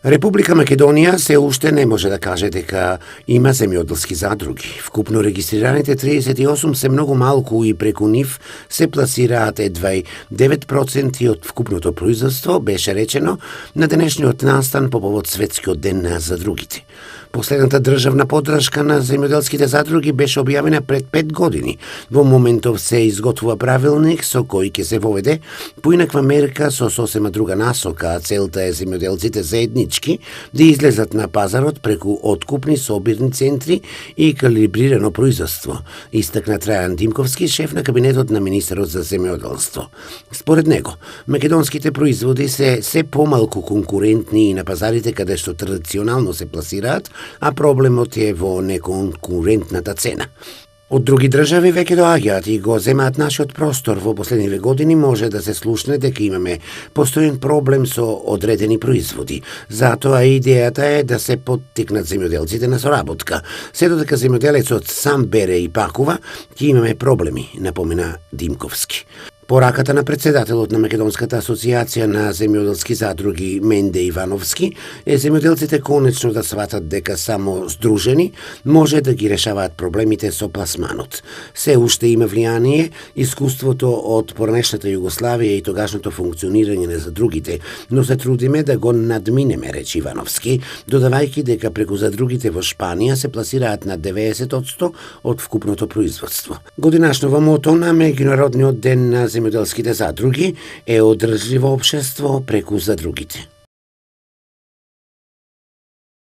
Република Македонија се уште не може да каже дека има земјоделски задруги. Вкупно регистрираните 38 се многу малку и преку нив се пласираат едва 9% од вкупното производство, беше речено на денешниот настан по повод Светскиот ден на задругите. Последната државна поддршка на земјоделските задруги беше објавена пред 5 години. Во моментов се изготвува правилник со кој ќе се воведе поинаква мерка со сосема друга насока, а целта е земјоделците заеднички да излезат на пазарот преку откупни собирни центри и калибрирано производство, истакна Трајан Димковски, шеф на кабинетот на министерот за земјоделство. Според него, македонските производи се помалку конкурентни и на пазарите каде што традиционално се пласираат, а проблемот е во неконкурентната цена. Од други држави веќе доаѓаат и го земаат нашиот простор. Во последниве години може да се слушне дека имаме постојен проблем со одредени производи. Затоа идејата е да се поттикнат земјоделците на соработка. Се додека земјоделецот сам бере и пакува, ќе имаме проблеми, напомена Димковски. Пораката на председателот на Македонската асоциација на земјоделски задруги Менде Ивановски е земјоделците конечно да сватат дека само здружени може да ги решаваат проблемите со пласманот. Се уште има влијание искуството од поранешната Југославија и тогашното функционирање на задругите, но се трудиме да го надминеме, рече Ивановски, додавајќи дека преку задругите во Шпанија се пласираат на 90% од вкупното производство. Годинашново мото на Меѓународниот ден на земјоделските задруги е одржливо општество преку задругите.